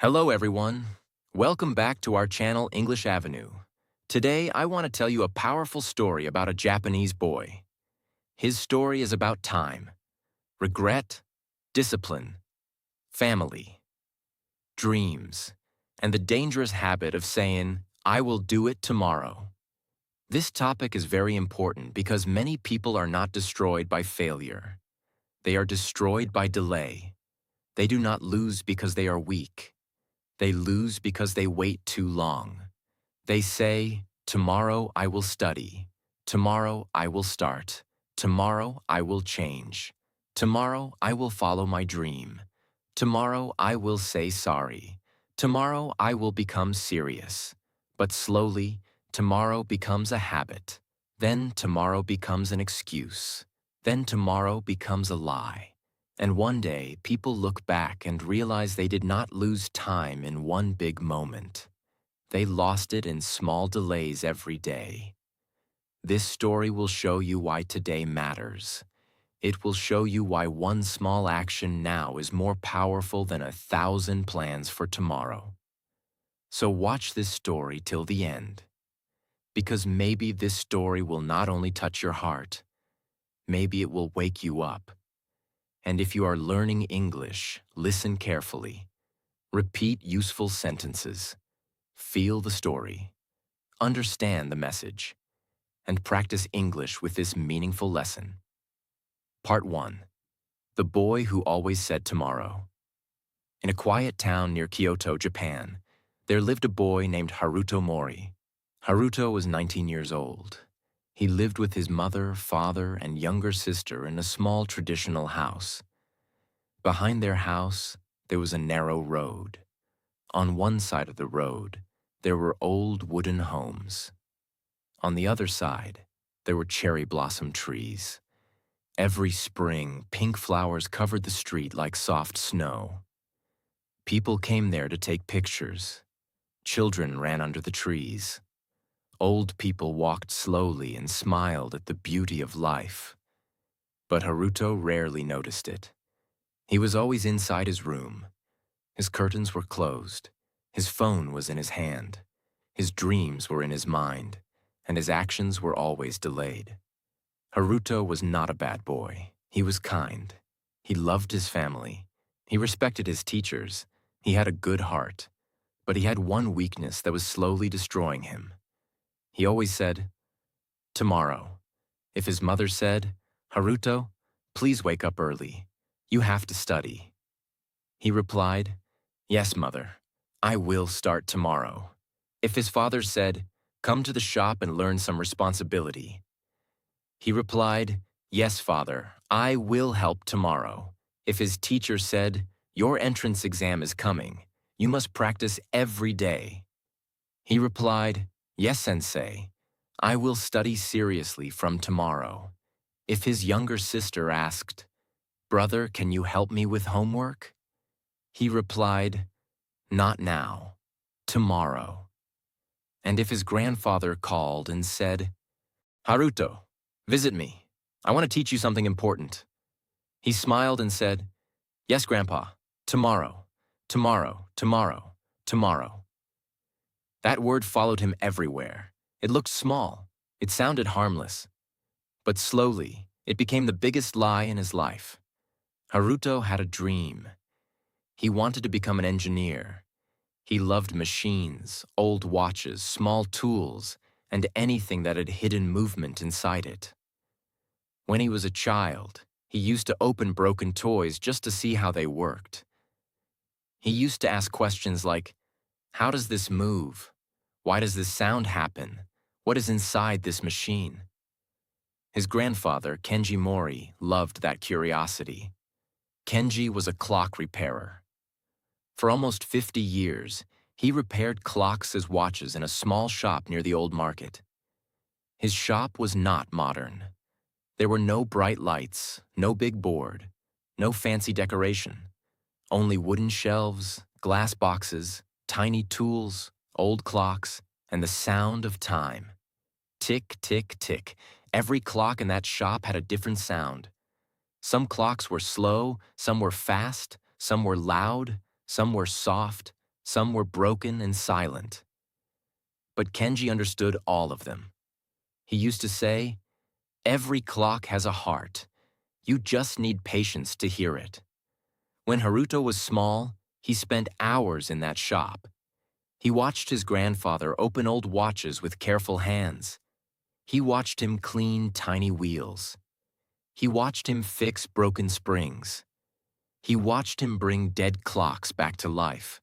Hello everyone. Welcome back to our channel English Avenue. Today I want to tell you a powerful story about a Japanese boy. His story is about time, regret, discipline, family, dreams, and the dangerous habit of saying, "I will do it tomorrow." This topic is very important because many people are not destroyed by failure. They are destroyed by delay. They do not lose because they are weak. They lose because they wait too long. They say, "Tomorrow I will study. Tomorrow I will start. Tomorrow I will change. Tomorrow I will follow my dream. Tomorrow I will say sorry. Tomorrow I will become serious." But slowly, tomorrow becomes a habit. Then tomorrow becomes an excuse. Then tomorrow becomes a lie. And one day, people look back and realize they did not lose time in one big moment. They lost it in small delays every day. This story will show you why today matters. It will show you why one small action now is more powerful than 1,000 plans for tomorrow. So watch this story till the end. Because maybe this story will not only touch your heart, maybe it will wake you up. And if you are learning English, listen carefully. Repeat useful sentences. Feel the story. Understand the message. And practice English with this meaningful lesson. Part 1. The Boy Who Always Said Tomorrow. In a quiet town near Kyoto, Japan, there lived a boy named Haruto Mori. Haruto was 19 years old. He lived with his mother, father, and younger sister in a small traditional house. Behind their house, there was a narrow road. On one side of the road, there were old wooden homes. On the other side, there were cherry blossom trees. Every spring, pink flowers covered the street like soft snow. People came there to take pictures. Children ran under the trees. Old people walked slowly and smiled at the beauty of life. But Haruto rarely noticed it. He was always inside his room. His curtains were closed. His phone was in his hand. His dreams were in his mind, and his actions were always delayed. Haruto was not a bad boy. He was kind. He loved his family. He respected his teachers. He had a good heart. But he had one weakness that was slowly destroying him. He always said, "Tomorrow." If his mother said, "Haruto, please wake up early. You have to study," he replied, "Yes, mother. I will start tomorrow." If his father said, "Come to the shop and learn some responsibility," he replied, "Yes, father. I will help tomorrow." If his teacher said, "Your entrance exam is coming. You must practice every day," he replied, "Yes, sensei. I will study seriously from tomorrow." If his younger sister asked, "Brother, can you help me with homework?" he replied, "Not now. Tomorrow." And if his grandfather called and said, "Haruto, visit me. I want to teach you something important," he smiled and said, "Yes, Grandpa. Tomorrow. Tomorrow. Tomorrow. Tomorrow." That word followed him everywhere. It looked small. It sounded harmless. But slowly, it became the biggest lie in his life. Haruto had a dream. He wanted to become an engineer. He loved machines, old watches, small tools, and anything that had hidden movement inside it. When he was a child, he used to open broken toys just to see how they worked. He used to ask questions like, "How does this move? Why does this sound happen? What is inside this machine?" His grandfather, Kenji Mori, loved that curiosity. Kenji was a clock repairer. For almost 50 years, he repaired clocks as watches in a small shop near the old market. His shop was not modern. There were no bright lights, no big board, no fancy decoration. Only wooden shelves, glass boxes, tiny tools, old clocks, and the sound of time. Tick, tick, tick. Every clock in that shop had a different sound. Some clocks were slow, some were fast, some were loud, some were soft, Some were broken and silent. But Kenji understood all of them. He used to say, "Every clock has a heart. You just need patience to hear it." When Haruto was small, he spent hours in that shop. He watched his grandfather open old watches with careful hands. He watched him clean tiny wheels. He watched him fix broken springs. He watched him bring dead clocks back to life.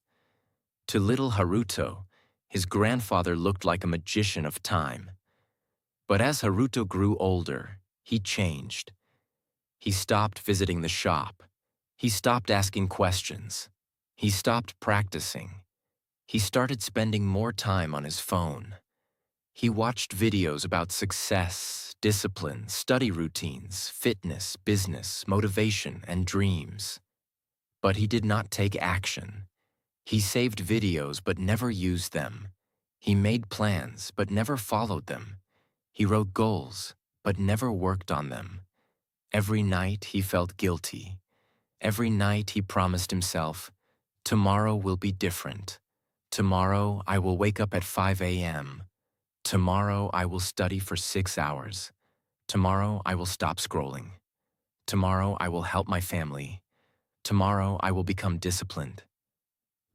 To little Haruto, his grandfather looked like a magician of time. But as Haruto grew older, he changed. He stopped visiting the shop. He stopped asking questions. He stopped practicing. He started spending more time on his phone. He watched videos about success, discipline, study routines, fitness, business, motivation, and dreams. But he did not take action. He saved videos but never used them. He made plans but never followed them. He wrote goals but never worked on them. Every night he felt guilty. Every night he promised himself, "Tomorrow will be different. Tomorrow I will wake up at 5 a.m. Tomorrow I will study for 6 hours. Tomorrow I will stop scrolling. Tomorrow I will help my family. Tomorrow I will become disciplined."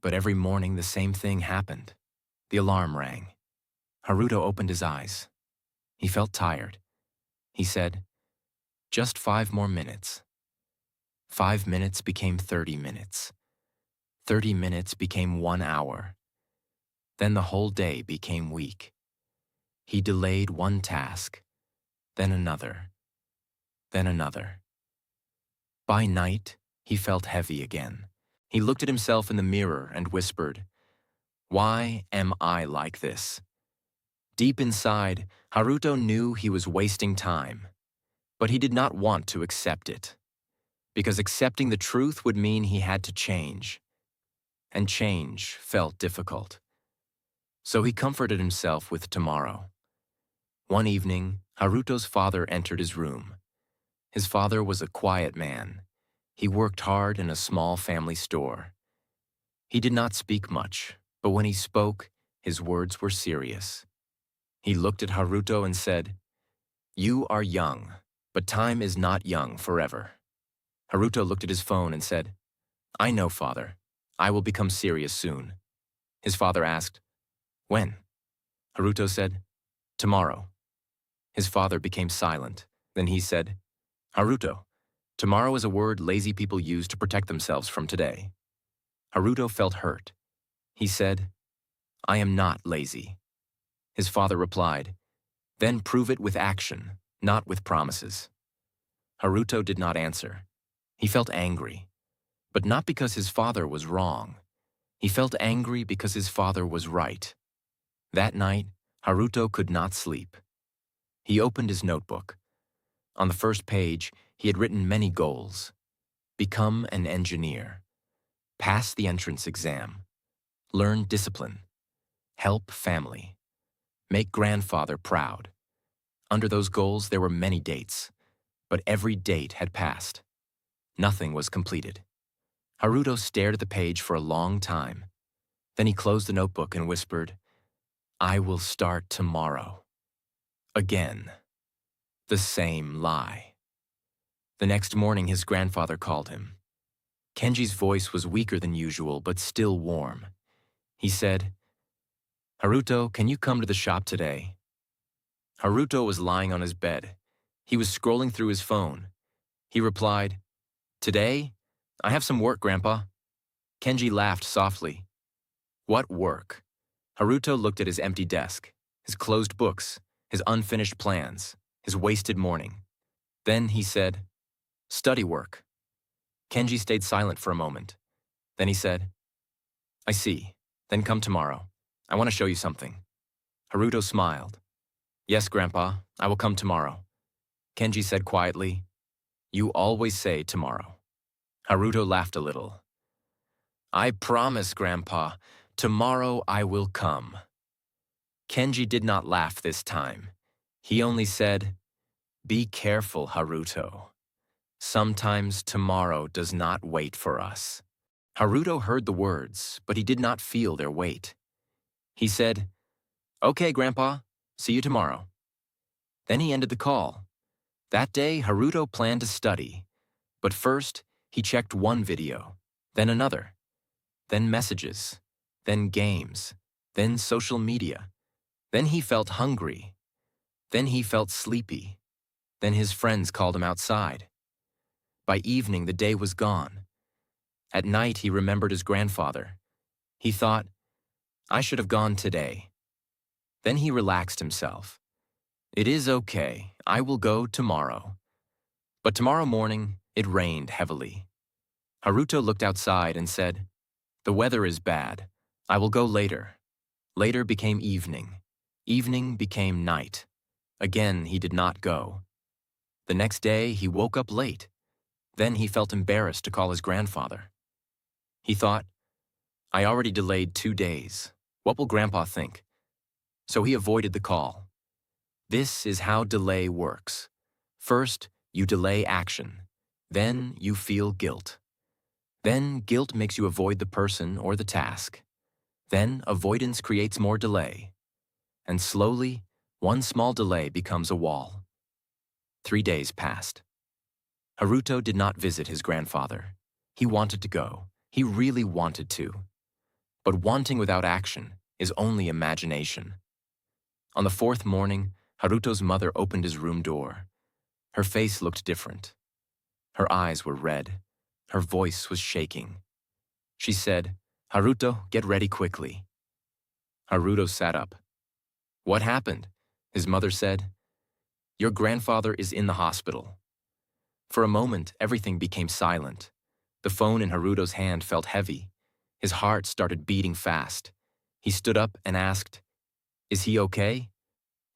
But every morning the same thing happened. The alarm rang. Haruto opened his eyes. He felt tired. He said, "Just 5 more minutes." 5 minutes became 30 minutes. 30 minutes became 1 hour. Then the whole day became weak. He delayed one task, then another, then another. By night, he felt heavy again. He looked at himself in the mirror and whispered, "Why am I like this?" Deep inside, Haruto knew he was wasting time, but he did not want to accept it, because accepting the truth would mean he had to change, and change felt difficult. So he comforted himself with tomorrow. One evening, Haruto's father entered his room. His father was a quiet man. He worked hard in a small family store. He did not speak much, but when he spoke, his words were serious. He looked at Haruto and said, "You are young, but time is not young forever." Haruto looked at his phone and said, "I know, father. I will become serious soon." His father asked, "When?" Haruto said, "Tomorrow." His father became silent. Then he said, "Haruto, tomorrow is a word lazy people use to protect themselves from today." Haruto felt hurt. He said, "I am not lazy." His father replied, "Then prove it with action, not with promises." Haruto did not answer. He felt angry, but not because his father was wrong. He felt angry because his father was right. That night, Haruto could not sleep. He opened his notebook. On the first page, he had written many goals. Become an engineer. Pass the entrance exam. Learn discipline. Help family. Make grandfather proud. Under those goals, there were many dates, but every date had passed. Nothing was completed. Haruto stared at the page for a long time. Then he closed the notebook and whispered, "I will start tomorrow." Again. The same lie. The next morning, his grandfather called him. Kenji's voice was weaker than usual, but still warm. He said, "Haruto, can you come to the shop today?" Haruto was lying on his bed. He was scrolling through his phone. He replied, "Today? I have some work, Grandpa." Kenji laughed softly. "What work?" Haruto looked at his empty desk, his closed books, his unfinished plans, his wasted morning. Then he said, "Study work." Kenji stayed silent for a moment. Then he said, "I see. Then come tomorrow. I want to show you something." Haruto smiled. "Yes, Grandpa, I will come tomorrow." Kenji said quietly, "You always say tomorrow." Haruto laughed a little. "I promise, Grandpa, tomorrow I will come." Kenji did not laugh this time. He only said, "Be careful, Haruto. Sometimes tomorrow does not wait for us." Haruto heard the words, but he did not feel their weight. He said, "Okay, Grandpa, see you tomorrow." Then he ended the call. That day, Haruto planned to study, but first, he checked one video, then another, then messages, then games, then social media. Then he felt hungry. Then he felt sleepy. Then his friends called him outside. By evening, the day was gone. At night, he remembered his grandfather. He thought, "I should have gone today." Then he relaxed himself. "It is okay. I will go tomorrow." But tomorrow morning, it rained heavily. Haruto looked outside and said, "The weather is bad. I will go later." Later became evening. Evening became night. Again, he did not go. The next day, he woke up late. Then he felt embarrassed to call his grandfather. He thought, "I already delayed 2 days. What will Grandpa think?" So he avoided the call. This is how delay works. First, you delay action. Then you feel guilt. Then guilt makes you avoid the person or the task. Then avoidance creates more delay. And slowly, one small delay becomes a wall. 3 days passed. Haruto did not visit his grandfather. He wanted to go. He really wanted to. But wanting without action is only imagination. On the 4th morning, Haruto's mother opened his room door. Her face looked different. Her eyes were red. Her voice was shaking. She said, "Haruto, get ready quickly." Haruto sat up. "What happened?" His mother said. "Your grandfather is in the hospital." For a moment, everything became silent. The phone in Haruto's hand felt heavy. His heart started beating fast. He stood up and asked, "Is he okay?"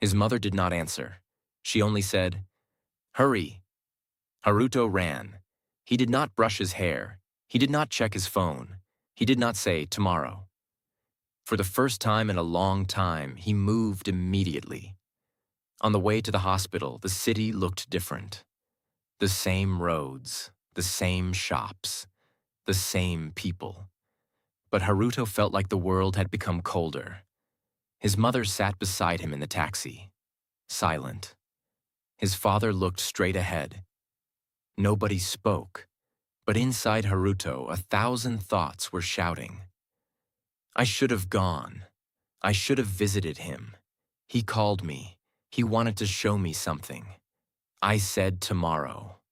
His mother did not answer. She only said, "Hurry." Haruto ran. He did not brush his hair. He did not check his phone. He did not say tomorrow. For the first time in a long time, he moved immediately. On the way to the hospital, the city looked different. The same roads, the same shops, the same people. But Haruto felt like the world had become colder. His mother sat beside him in the taxi, silent. His father looked straight ahead. Nobody spoke, but inside Haruto, 1,000 thoughts were shouting. "I should have gone. I should have visited him. He called me. He wanted to show me something. I said tomorrow."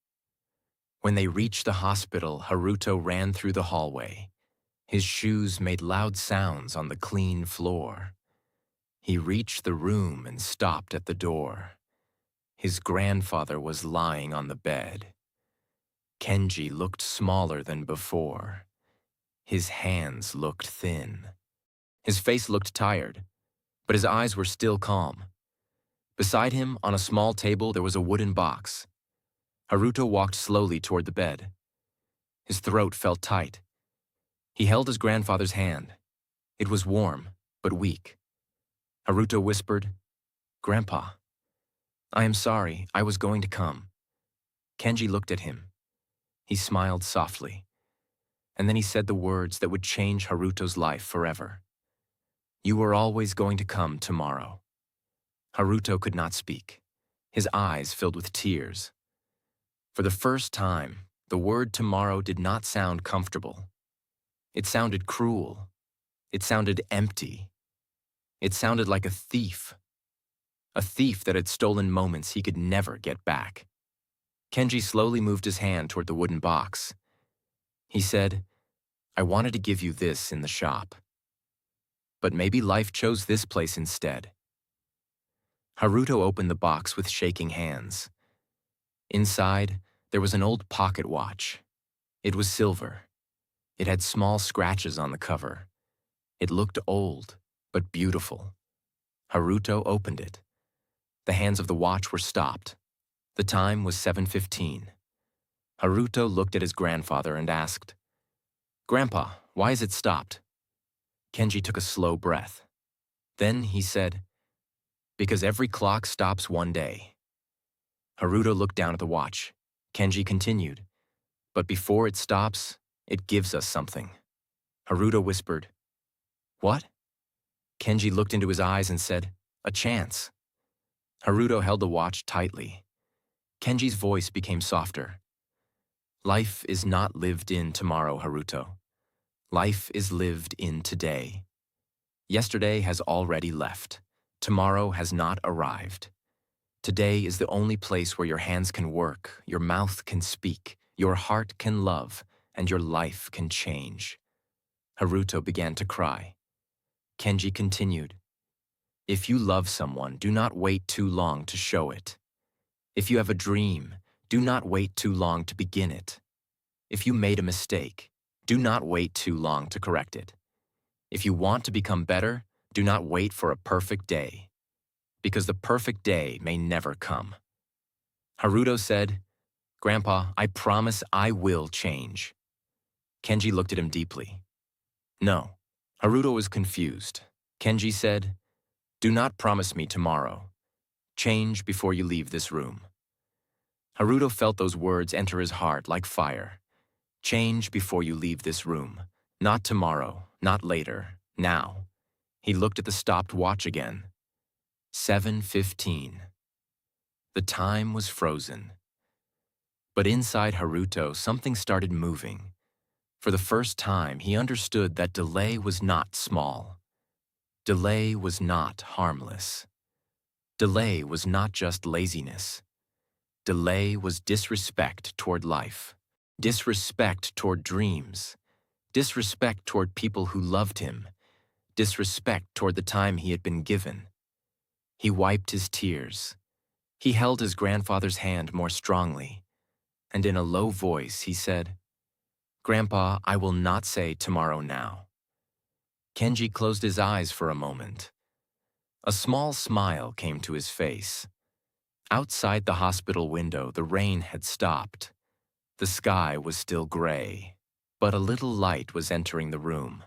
When they reached the hospital, Haruto ran through the hallway. His shoes made loud sounds on the clean floor. He reached the room and stopped at the door. His grandfather was lying on the bed. Kenji looked smaller than before. His hands looked thin. His face looked tired, but his eyes were still calm. Beside him, on a small table, there was a wooden box. Haruto walked slowly toward the bed. His throat felt tight. He held his grandfather's hand. It was warm, but weak. Haruto whispered, "Grandpa, I am sorry, I was going to come." Kenji looked at him. He smiled softly. And then he said the words that would change Haruto's life forever. "You were always going to come tomorrow." Haruto could not speak. His eyes filled with tears. For the first time, the word tomorrow did not sound comfortable. It sounded cruel. It sounded empty. It sounded like a thief that had stolen moments he could never get back. Kenji slowly moved his hand toward the wooden box. He said, "I wanted to give you this in the shop. But maybe life chose this place instead." Haruto opened the box with shaking hands. Inside, there was an old pocket watch. It was silver. It had small scratches on the cover. It looked old, but beautiful. Haruto opened it. The hands of the watch were stopped. The time was 7:15. Haruto looked at his grandfather and asked, "Grandpa, why is it stopped?" Kenji took a slow breath. Then he said, "Because every clock stops one day." Haruto looked down at the watch. Kenji continued, "But before it stops, It gives us something. Haruto whispered, "What?" Kenji looked into his eyes and said, "A chance." Haruto held the watch tightly. Kenji's voice became softer. "Life is not lived in tomorrow, Haruto. Life is lived in today. Yesterday has already left. Tomorrow has not arrived. Today is the only place where your hands can work, your mouth can speak, your heart can love, and your life can change." Haruto began to cry. Kenji continued, "If you love someone, do not wait too long to show it. If you have a dream, do not wait too long to begin it. If you made a mistake, do not wait too long to correct it. If you want to become better, do not wait for a perfect day, because the perfect day may never come." Haruto said, "Grandpa, I promise I will change." Kenji looked at him deeply. "No." Haruto was confused. Kenji said, "Do not promise me tomorrow. Change before you leave this room." Haruto felt those words enter his heart like fire. Change before you leave this room. Not tomorrow, not later, now. He looked at the stopped watch again. 7:15. The time was frozen. But inside Haruto, something started moving. For the first time, he understood that delay was not small. Delay was not harmless. Delay was not just laziness. Delay was disrespect toward life, disrespect toward dreams, disrespect toward people who loved him, disrespect toward the time he had been given. He wiped his tears. He held his grandfather's hand more strongly, and in a low voice he said, "Grandpa, I will not say tomorrow now." Kenji closed his eyes for a moment. A small smile came to his face. Outside the hospital window, the rain had stopped. The sky was still gray, but a little light was entering the room.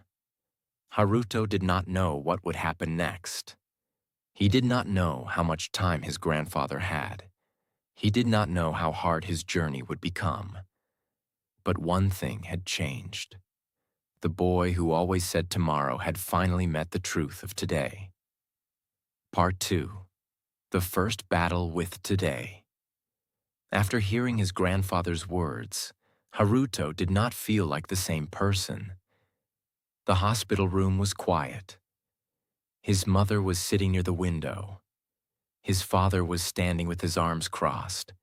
Haruto did not know what would happen next. He did not know how much time his grandfather had. He did not know how hard his journey would become. But one thing had changed. The boy who always said tomorrow had finally met the truth of today. Part 2. The first battle with today. After hearing his grandfather's words, Haruto did not feel like the same person. The hospital room was quiet. His mother was sitting near the window. His father was standing with his arms crossed.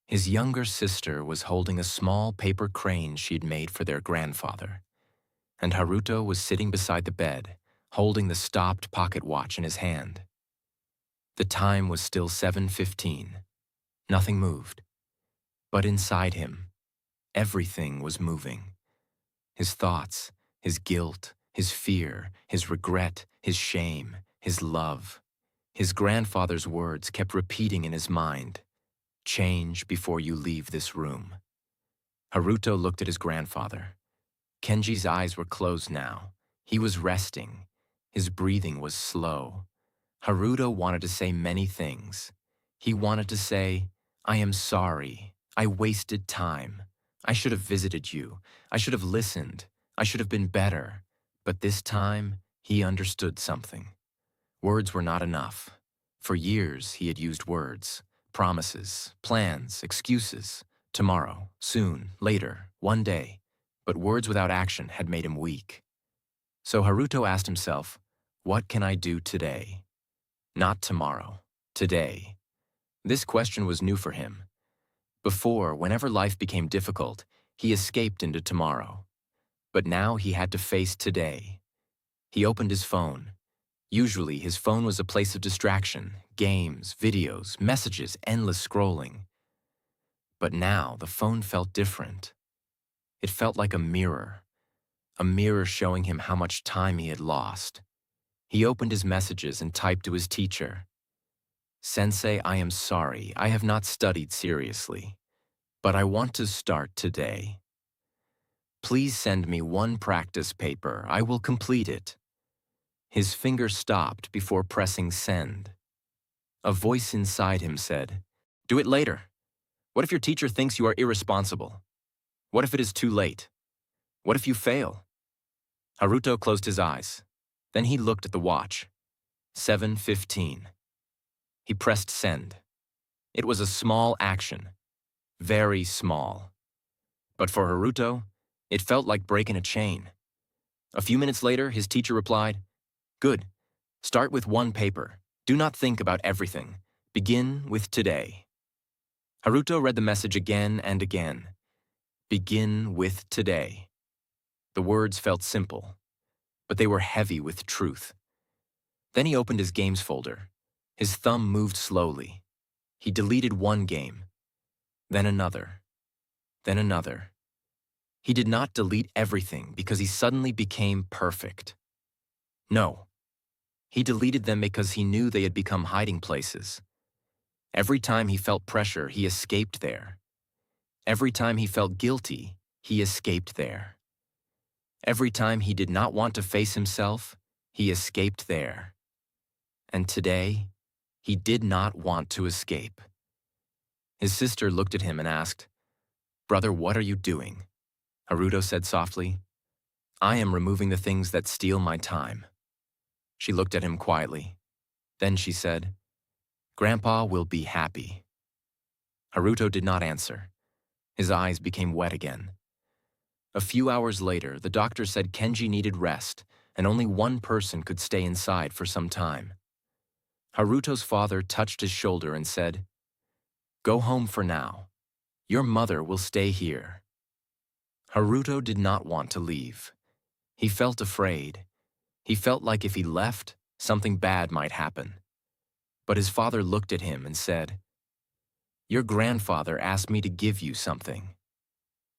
His younger sister was holding a small paper crane she'd made for their grandfather. And Haruto was sitting beside the bed, holding the stopped pocket watch in his hand. The time was still 7:15. Nothing moved. But inside him, everything was moving. His thoughts, his guilt, his fear, his regret, his shame, his love. His grandfather's words kept repeating in his mind, "Change before you leave this room." Haruto looked at his grandfather. Kenji's eyes were closed now. He was resting. His breathing was slow. Haruto wanted to say many things. He wanted to say, "I am sorry. I wasted time. I should have visited you. I should have listened. I should have been better." But this time, he understood something. Words were not enough. For years, he had used words, promises, plans, excuses, tomorrow, soon, later, one day. But words without action had made him weak. So Haruto asked himself, what can I do today? Not tomorrow, today. This question was new for him. Before, whenever life became difficult, he escaped into tomorrow. But now he had to face today. He opened his phone. Usually, his phone was a place of distraction, games, videos, messages, endless scrolling. But now, the phone felt different. It felt like a mirror showing him how much time he had lost. He opened his messages and typed to his teacher, "Sensei, I am sorry, I have not studied seriously, but I want to start today. Please send me one practice paper, I will complete it." His finger stopped before pressing send. A voice inside him said, "Do it later. What if your teacher thinks you are irresponsible? What if it is too late?" What if you fail? Haruto closed his eyes. Then he looked at the watch. 7:15. He pressed send. It was a small action. Very small. But for Haruto, it felt like breaking a chain. A few minutes later, his teacher replied, "Good. Start with one paper. Do not think about everything. Begin with today." Haruto read the message again and again. Begin with today. The words felt simple, but they were heavy with truth. Then he opened his games folder. His thumb moved slowly. He deleted one game, then another, then another. He did not delete everything because he suddenly became perfect. No. He deleted them because he knew they had become hiding places. Every time he felt pressure, he escaped there. Every time he felt guilty, he escaped there. Every time he did not want to face himself, he escaped there. And today, he did not want to escape. His sister looked at him and asked, "Brother, what are you doing?" Haruto said softly, "I am removing the things that steal my time." She looked at him quietly. Then she said, "Grandpa will be happy." Haruto did not answer. His eyes became wet again. A few hours later, the doctor said Kenji needed rest, and only one person could stay inside for some time. Haruto's father touched his shoulder and said, "Go home for now. Your mother will stay here." Haruto did not want to leave. He felt afraid. He felt like if he left, something bad might happen. But his father looked at him and said, "Your grandfather asked me to give you something."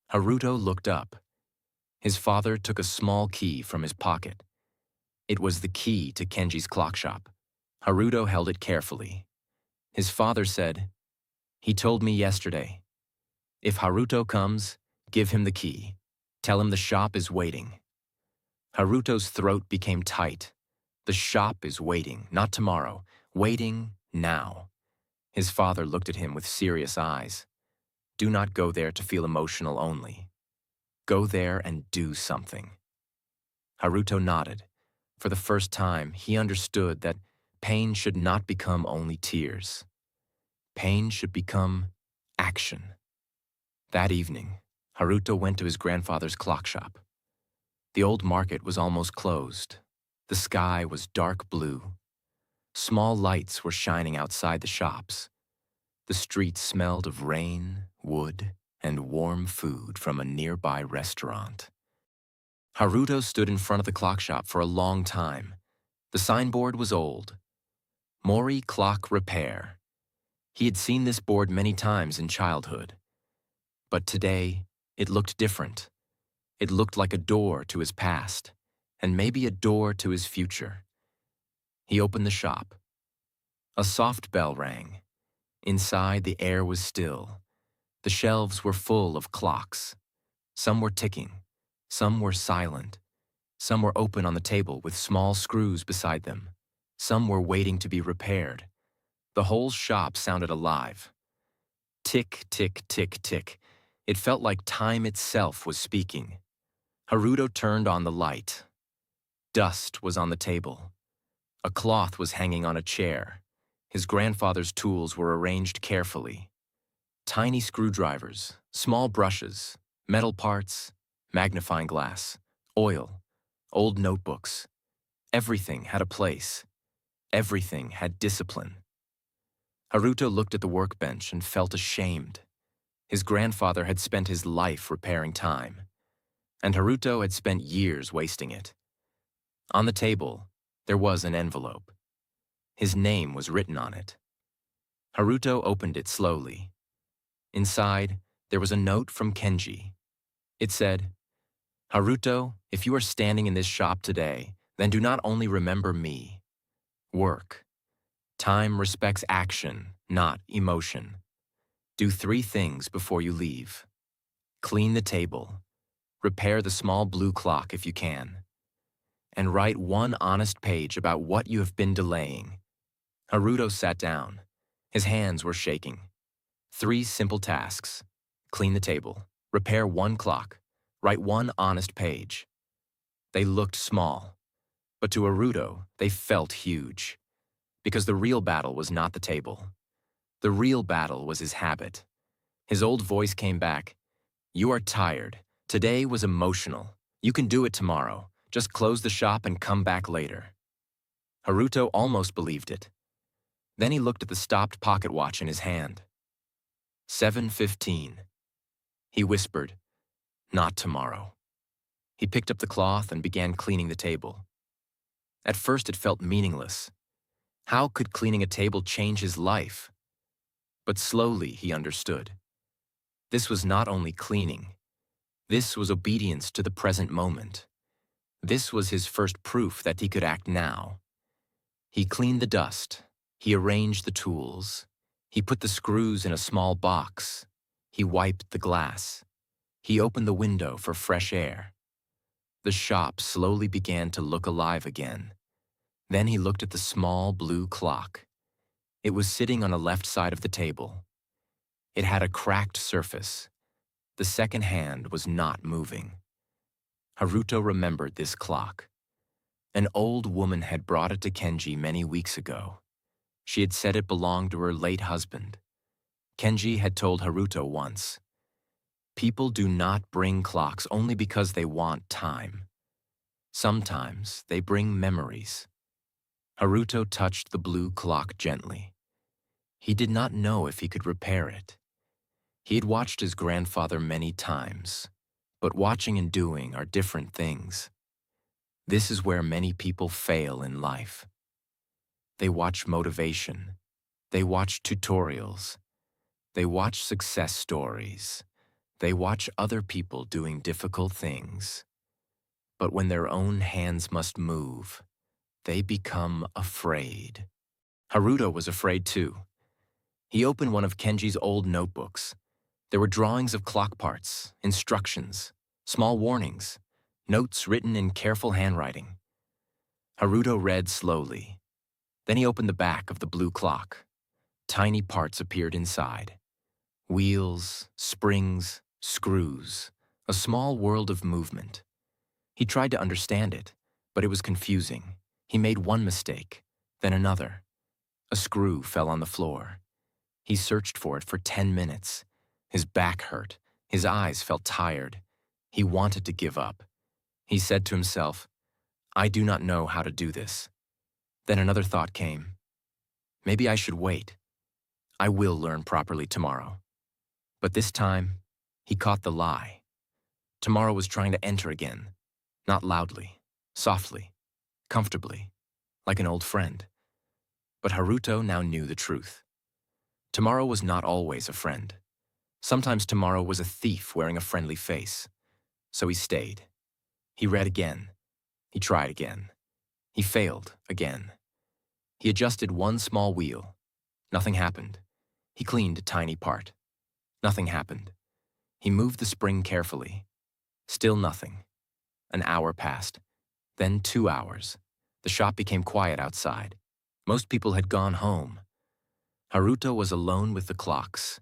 Haruto looked up. His father took a small key from his pocket. It was the key to Kenji's clock shop. Haruto held it carefully. His father said, "He told me yesterday. If Haruto comes, give him the key. Tell him the shop is waiting." Haruto's throat became tight. The shop is waiting, not tomorrow. Waiting now. His father looked at him with serious eyes. Do not go there to feel emotional only. Go there and do something. Haruto nodded. For the first time, he understood that pain should not become only tears. Pain should become action. That evening, Haruto went to his grandfather's clock shop. The old market was almost closed. The sky was dark blue. Small lights were shining outside the shops. The streets smelled of rain, wood, and warm food from a nearby restaurant. Haruto stood in front of the clock shop for a long time. The signboard was old. Mori Clock Repair. He had seen this board many times in childhood. But today, it looked different. It looked like a door to his past, and maybe a door to his future. He opened the shop. A soft bell rang. Inside, the air was still. The shelves were full of clocks. Some were ticking. Some were silent. Some were open on the table with small screws beside them. Some were waiting to be repaired. The whole shop sounded alive. Tick, tick, tick, tick. It felt like time itself was speaking. Haruto turned on the light. Dust was on the table. A cloth was hanging on a chair. His grandfather's tools were arranged carefully. Tiny screwdrivers, small brushes, metal parts, magnifying glass, oil, old notebooks. Everything had a place. Everything had discipline. Haruto looked at the workbench and felt ashamed. His grandfather had spent his life repairing time, and Haruto had spent years wasting it. On the table, there was an envelope. His name was written on it. Haruto opened it slowly. Inside, there was a note from Kenji. It said, "Haruto, if you are standing in this shop today, then do not only remember me. Work. Time respects action, not emotion. Do 3 things before you leave. Clean the table. Repair the small blue clock if you can. And write 1 honest page about what you have been delaying." Haruto sat down. His hands were shaking. 3 simple tasks. Clean the table. Repair 1 clock. Write one honest page. They looked small, but to Haruto, they felt huge. Because the real battle was not the table. The real battle was his habit. His old voice came back. You are tired. Today was emotional. You can do it tomorrow. Just close the shop and come back later. Haruto almost believed it. Then he looked at the stopped pocket watch in his hand. 7:15. He whispered, not tomorrow. He picked up the cloth and began cleaning the table. At first it felt meaningless. How could cleaning a table change his life? But slowly he understood. This was not only cleaning. This was obedience to the present moment. This was his first proof that he could act now. He cleaned the dust. He arranged the tools. He put the screws in a small box. He wiped the glass. He opened the window for fresh air. The shop slowly began to look alive again. Then he looked at the small blue clock. It was sitting on the left side of the table. It had a cracked surface. The second hand was not moving. Haruto remembered this clock. An old woman had brought it to Kenji many weeks ago. She had said it belonged to her late husband. Kenji had told Haruto once, people do not bring clocks only because they want time. Sometimes they bring memories. Haruto touched the blue clock gently. He did not know if he could repair it. He had watched his grandfather many times, but watching and doing are different things. This is where many people fail in life. They watch motivation. They watch tutorials. They watch success stories. They watch other people doing difficult things. But when their own hands must move, they become afraid. Haruto was afraid too. He opened one of Kenji's old notebooks. There were drawings of clock parts, instructions, small warnings, notes written in careful handwriting. Haruto read slowly. Then he opened the back of the blue clock. Tiny parts appeared inside. Wheels, springs, screws, a small world of movement. He tried to understand it, but it was confusing. He made one mistake, then another. A screw fell on the floor. He searched for it for 10 minutes. His back hurt. His eyes felt tired. He wanted to give up. He said to himself, I do not know how to do this. Then another thought came. Maybe I should wait. I will learn properly tomorrow. But this time, he caught the lie. Tomorrow was trying to enter again, not loudly, softly, comfortably, like an old friend. But Haruto now knew the truth. Tomorrow was not always a friend. Sometimes tomorrow was a thief wearing a friendly face. So he stayed. He read again. He tried again. He failed again. He adjusted one small wheel. Nothing happened. He cleaned a tiny part. Nothing happened. He moved the spring carefully. Still nothing. An hour passed. Then 2 hours. The shop became quiet outside. Most people had gone home. Haruto was alone with the clocks.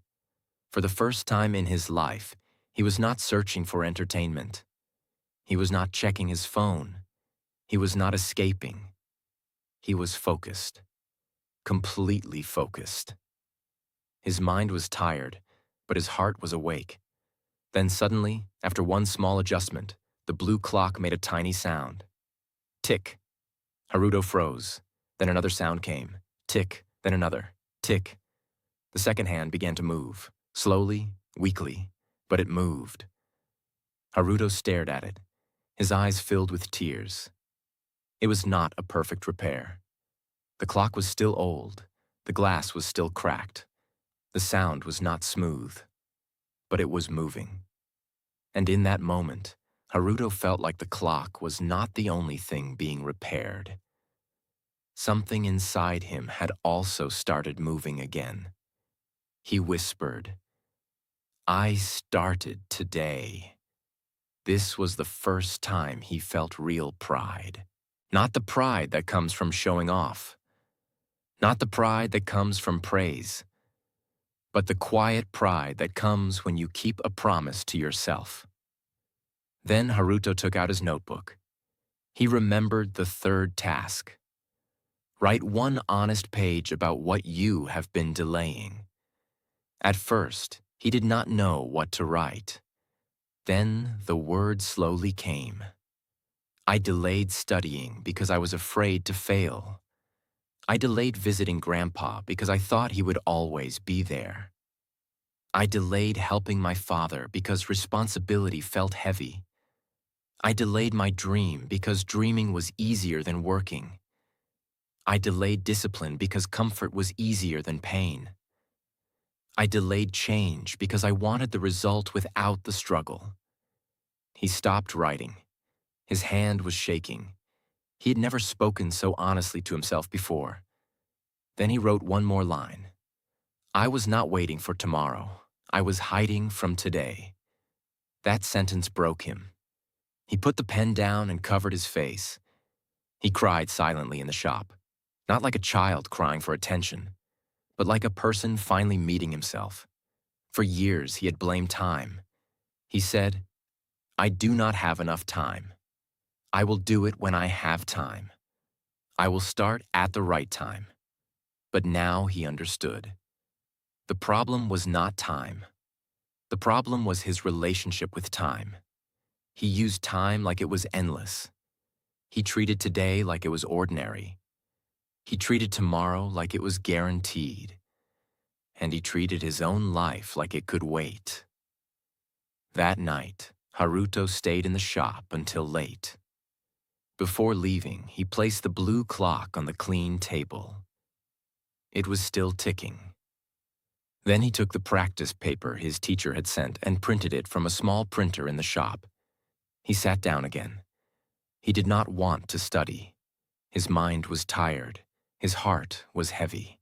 For the first time in his life, he was not searching for entertainment. He was not checking his phone. He was not escaping. He was focused. Completely focused. His mind was tired, but his heart was awake. Then suddenly, after one small adjustment, the blue clock made a tiny sound. Tick. Haruto froze. Then another sound came. Tick, then another. Tick. The second hand began to move. Slowly, weakly, but it moved. Haruto stared at it. His eyes filled with tears. It was not a perfect repair. The clock was still old. The glass was still cracked. The sound was not smooth. But it was moving. And in that moment, Haruto felt like the clock was not the only thing being repaired. Something inside him had also started moving again. He whispered, I started today. This was the first time he felt real pride. Not the pride that comes from showing off. Not the pride that comes from praise. But the quiet pride that comes when you keep a promise to yourself. Then Haruto took out his notebook. He remembered the third task. Write one honest page about what you have been delaying. At first, he did not know what to write. Then the word slowly came. I delayed studying because I was afraid to fail. I delayed visiting Grandpa because I thought he would always be there. I delayed helping my father because responsibility felt heavy. I delayed my dream because dreaming was easier than working. I delayed discipline because comfort was easier than pain. I delayed change because I wanted the result without the struggle. He stopped writing. His hand was shaking. He had never spoken so honestly to himself before. Then he wrote one more line. I was not waiting for tomorrow. I was hiding from today. That sentence broke him. He put the pen down and covered his face. He cried silently in the shop, not like a child crying for attention, but like a person finally meeting himself. For years, he had blamed time. He said, I do not have enough time. I will do it when I have time. I will start at the right time. But now he understood. The problem was not time. The problem was his relationship with time. He used time like it was endless. He treated today like it was ordinary. He treated tomorrow like it was guaranteed. And he treated his own life like it could wait. That night, Haruto stayed in the shop until late. Before leaving, he placed the blue clock on the clean table. It was still ticking. Then he took the practice paper his teacher had sent and printed it from a small printer in the shop. He sat down again. He did not want to study. His mind was tired. His heart was heavy.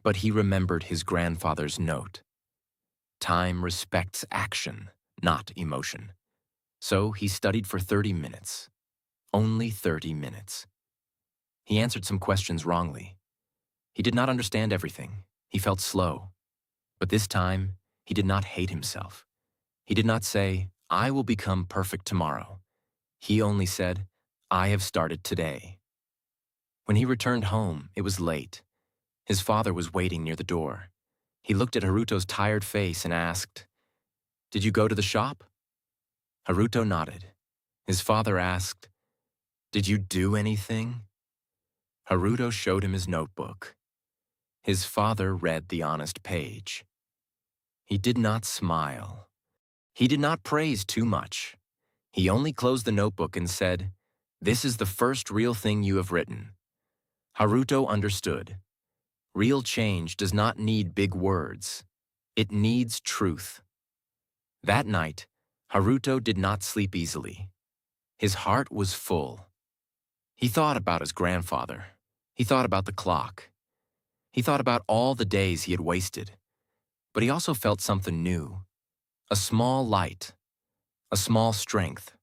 But he remembered his grandfather's note. Time respects action, not emotion. So he studied for 30 minutes. Only 30 minutes. He answered some questions wrongly. He did not understand everything. He felt slow. But this time, he did not hate himself. He did not say, I will become perfect tomorrow. He only said, I have started today. When he returned home, it was late. His father was waiting near the door. He looked at Haruto's tired face and asked, Did you go to the shop? Haruto nodded. His father asked, Did you do anything? Haruto showed him his notebook. His father read the honest page. He did not smile. He did not praise too much. He only closed the notebook and said, This is the first real thing you have written. Haruto understood. Real change does not need big words. It needs truth. That night, Haruto did not sleep easily. His heart was full. He thought about his grandfather. He thought about the clock. He thought about all the days he had wasted. But he also felt something new. A small light. A small strength.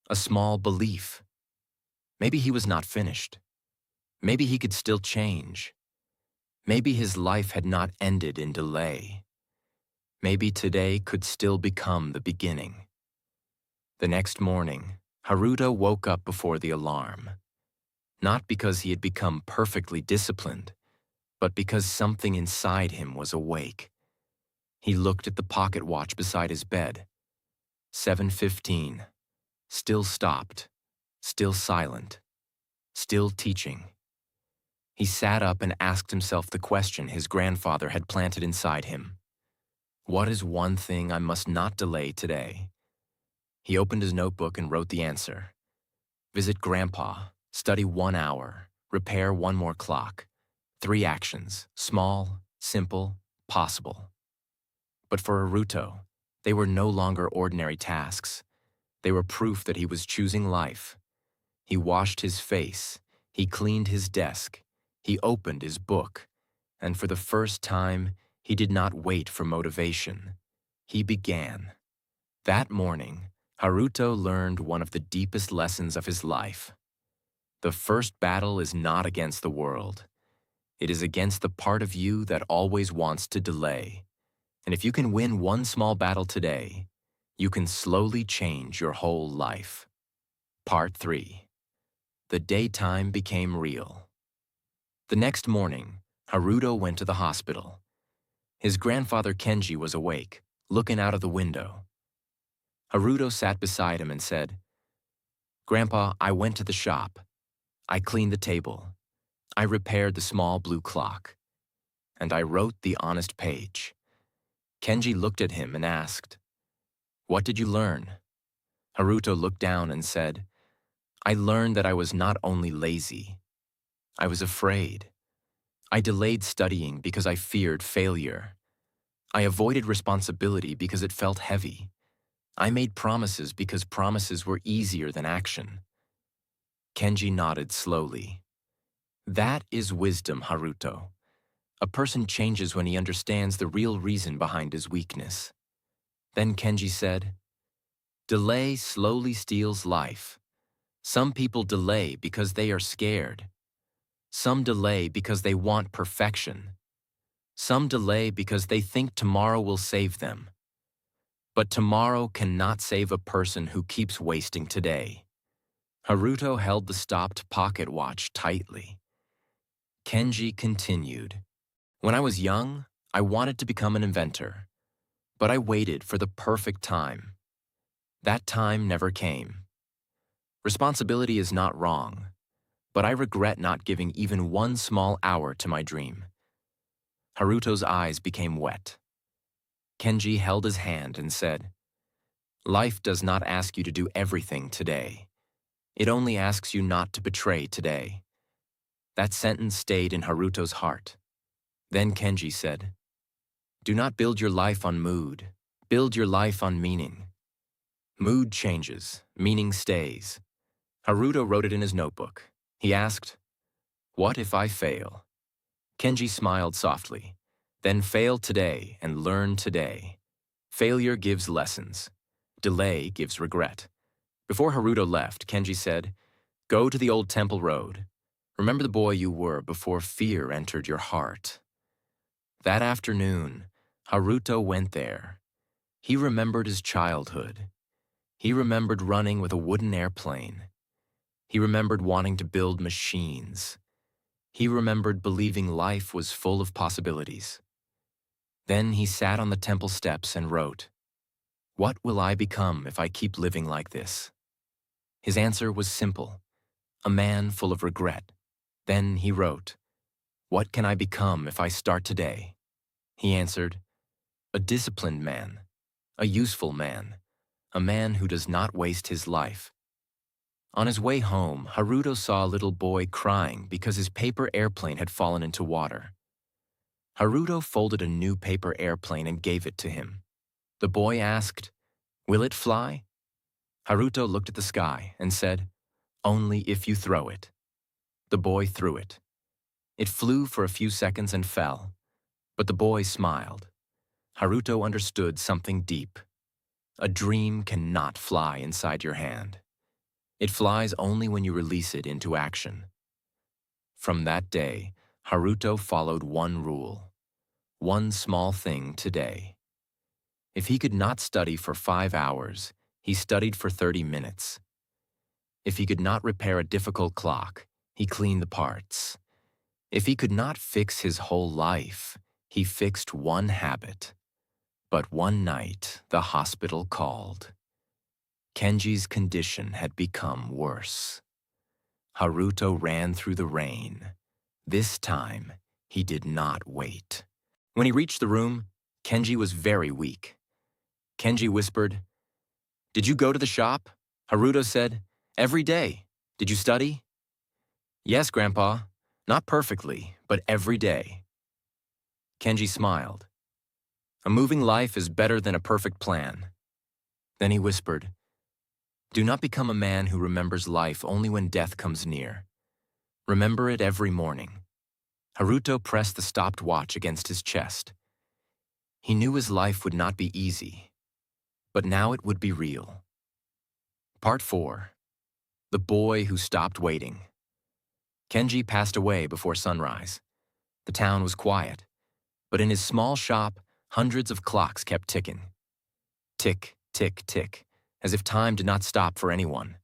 A small belief. Maybe he was not finished. Maybe he could still change. Maybe his life had not ended in delay. Maybe today could still become the beginning. The next morning, Haruto woke up before the alarm. Not because he had become perfectly disciplined, but because something inside him was awake. He looked at the pocket watch beside his bed. 7:15. Still stopped. Still silent. Still teaching. He sat up and asked himself the question his grandfather had planted inside him. What is one thing I must not delay today? He opened his notebook and wrote the answer. Visit Grandpa, study 1 hour, repair 1 more clock. 3 actions, small, simple, possible. But for Haruto, they were no longer ordinary tasks. They were proof that he was choosing life. He washed his face, he cleaned his desk, he opened his book, and for the first time, he did not wait for motivation. He began. That morning, Haruto learned one of the deepest lessons of his life. The first battle is not against the world. It is against the part of you that always wants to delay. And if you can win one small battle today, You can slowly change your whole life. Part 3. The daytime became real. The next morning, Haruto went to the hospital. His grandfather Kenji was awake, looking out of the window. Haruto sat beside him and said, "Grandpa, I went to the shop. I cleaned the table. I repaired the small blue clock. And I wrote the honest page." Kenji looked at him and asked, "What did you learn?" Haruto looked down and said, "I learned that I was not only lazy. I was afraid. I delayed studying because I feared failure. I avoided responsibility because it felt heavy. I made promises because promises were easier than action." Kenji nodded slowly. "That is wisdom, Haruto. A person changes when he understands the real reason behind his weakness." Then Kenji said, "Delay slowly steals life. Some people delay because they are scared. Some delay because they want perfection. Some delay because they think tomorrow will save them. But tomorrow cannot save a person who keeps wasting today." Haruto held the stopped pocket watch tightly. Kenji continued, "When I was young, I wanted to become an inventor, but I waited for the perfect time. That time never came. Responsibility is not wrong, but I regret not giving even one small hour to my dream." Haruto's eyes became wet. Kenji held his hand and said, "Life does not ask you to do everything today. It only asks you not to betray today." That sentence stayed in Haruto's heart. Then Kenji said, "Do not build your life on mood. Build your life on meaning. Mood changes, meaning stays." Haruto wrote it in his notebook. He asked, "What if I fail?" Kenji smiled softly. "Then fail today and learn today. Failure gives lessons. Delay gives regret." Before Haruto left, Kenji said, "Go to the old temple road. Remember the boy you were before fear entered your heart." That afternoon, Haruto went there. He remembered his childhood. He remembered running with a wooden airplane. He remembered wanting to build machines. He remembered believing life was full of possibilities. Then he sat on the temple steps and wrote, "What will I become if I keep living like this?" His answer was simple, a man full of regret. Then he wrote, "What can I become if I start today?" He answered, "A disciplined man, a useful man, a man who does not waste his life." On his way home, Haruto saw a little boy crying because his paper airplane had fallen into water. Haruto folded a new paper airplane and gave it to him. The boy asked, "Will it fly?" Haruto looked at the sky and said, "Only if you throw it." The boy threw it. It flew for a few seconds and fell, but the boy smiled. Haruto understood something deep. A dream cannot fly inside your hand. It flies only when you release it into action. From that day, Haruto followed one rule: one small thing today. If he could not study for 5 hours, he studied for 30 minutes. If he could not repair a difficult clock, he cleaned the parts. If he could not fix his whole life, he fixed one habit. But one night, the hospital called. Kenji's condition had become worse. Haruto ran through the rain. This time, he did not wait. When he reached the room, Kenji was very weak. Kenji whispered, "Did you go to the shop?" Haruto said, "Every day. Did you study?" "Yes, Grandpa. Not perfectly, but every day." Kenji smiled. "A moving life is better than a perfect plan." Then he whispered, "Do not become a man who remembers life only when death comes near. Remember it every morning." Haruto pressed the stopped watch against his chest. He knew his life would not be easy, but now it would be real. Part 4. The Boy Who Stopped Waiting. Kenji passed away before sunrise. The town was quiet, but in his small shop, hundreds of clocks kept ticking. Tick, tick, tick, as if time did not stop for anyone.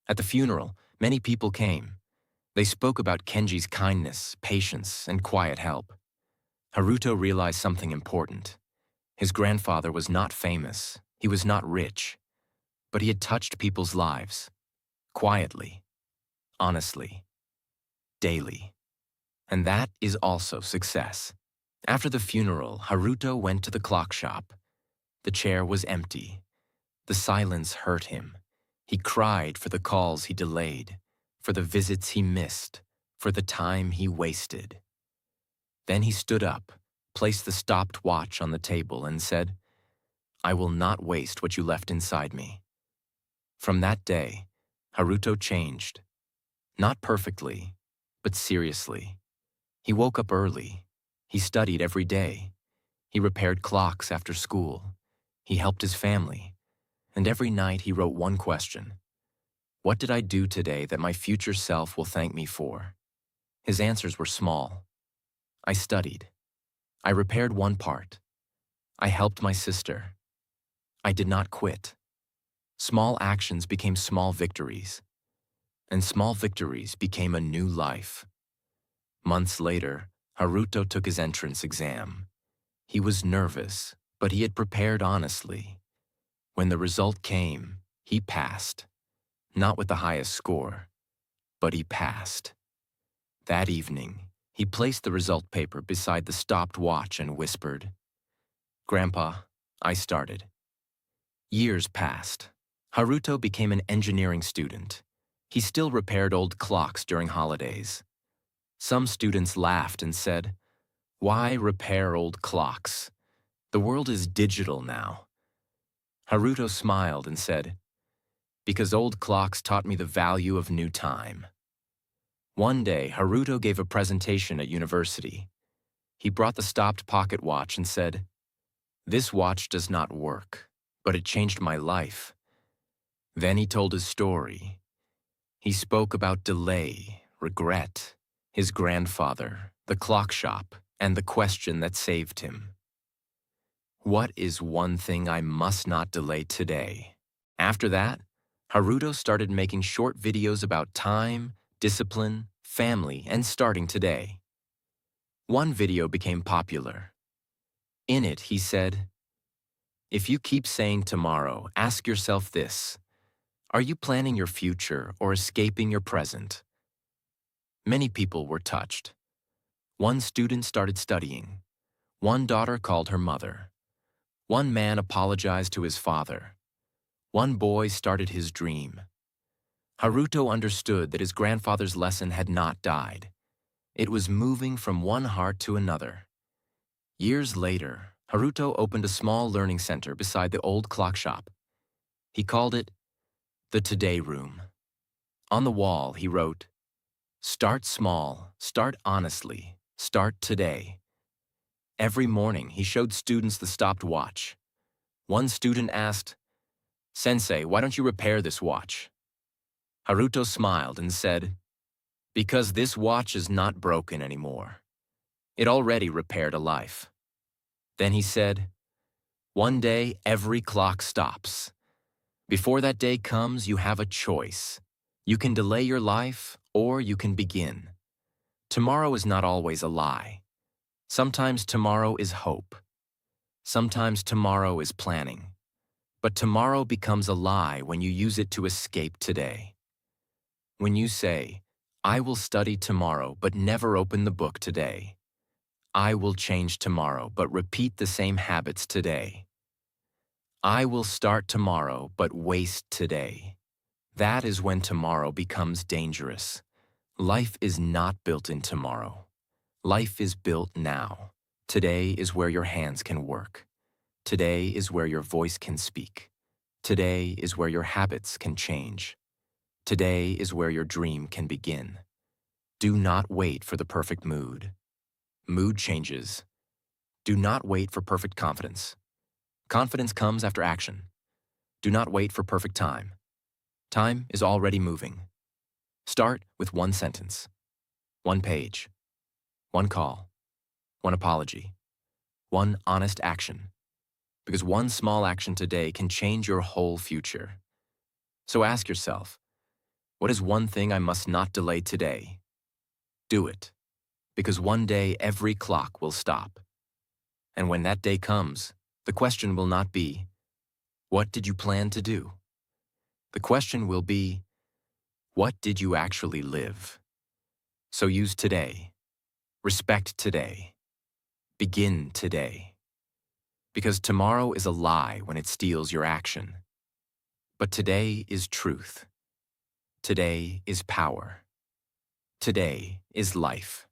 At the funeral, many people came. They spoke about Kenji's kindness, patience, and quiet help. Haruto realized something important. His grandfather was not famous, he was not rich, but he had touched people's lives, quietly, honestly, daily. And that is also success. After the funeral, Haruto went to the clock shop. The chair was empty. The silence hurt him. He cried for the calls he delayed, for the visits he missed, for the time he wasted. Then he stood up, placed the stopped watch on the table, and said, "I will not waste what you left inside me." From that day, Haruto changed. Not perfectly, but seriously. He woke up early. He studied every day. He repaired clocks after school. He helped his family. And every night he wrote one question: what did I do today that my future self will thank me for? His answers were small. I studied. I repaired one part. I helped my sister. I did not quit. Small actions became small victories. And small victories became a new life. Months later, Haruto took his entrance exam. He was nervous, but he had prepared honestly. When the result came, he passed. Not with the highest score, but he passed. That evening, he placed the result paper beside the stopped watch and whispered, "Grandpa, I started." Years passed. Haruto became an engineering student. He still repaired old clocks during holidays. Some students laughed and said, "Why repair old clocks? The world is digital now." Haruto smiled and said, "Because old clocks taught me the value of new time." One day, Haruto gave a presentation at university. He brought the stopped pocket watch and said, "This watch does not work, but it changed my life." Then he told his story. He spoke about delay, regret, his grandfather, the clock shop, and the question that saved him. What is one thing I must not delay today? After that, Haruto started making short videos about time, discipline, family, and starting today. One video became popular. In it, he said, "If you keep saying tomorrow, ask yourself this: are you planning your future or escaping your present?" Many people were touched. One student started studying. One daughter called her mother. One man apologized to his father. One boy started his dream. Haruto understood that his grandfather's lesson had not died. It was moving from one heart to another. Years later, Haruto opened a small learning center beside the old clock shop. He called it the Today Room. On the wall, he wrote, "Start small, start honestly, start today." Every morning, he showed students the stopped watch. One student asked, "Sensei, why don't you repair this watch?" Haruto smiled and said, "Because this watch is not broken anymore. It already repaired a life." Then he said, "One day, every clock stops. Before that day comes, you have a choice. You can delay your life, or you can begin. Tomorrow is not always a lie. Sometimes tomorrow is hope. Sometimes tomorrow is planning. But tomorrow becomes a lie when you use it to escape today. When you say, 'I will study tomorrow but never open the book today. I will change tomorrow but repeat the same habits today. I will start tomorrow but waste today,' that is when tomorrow becomes dangerous. Life is not built in tomorrow. Life is built now. Today is where your hands can work. Today is where your voice can speak. Today is where your habits can change. Today is where your dream can begin. Do not wait for the perfect mood. Mood changes. Do not wait for perfect confidence. Confidence comes after action. Do not wait for perfect time. Time is already moving. Start with one sentence, one page, one call, one apology, one honest action. because one small action today can change your whole future. So ask yourself, what is one thing I must not delay today? Do it, because one day every clock will stop. And when that day comes, the question will not be, what did you plan to do? The question will be, what did you actually live? So use today, respect today, begin today. Because tomorrow is a lie when it steals your action. But today is truth. Today is power. Today is life.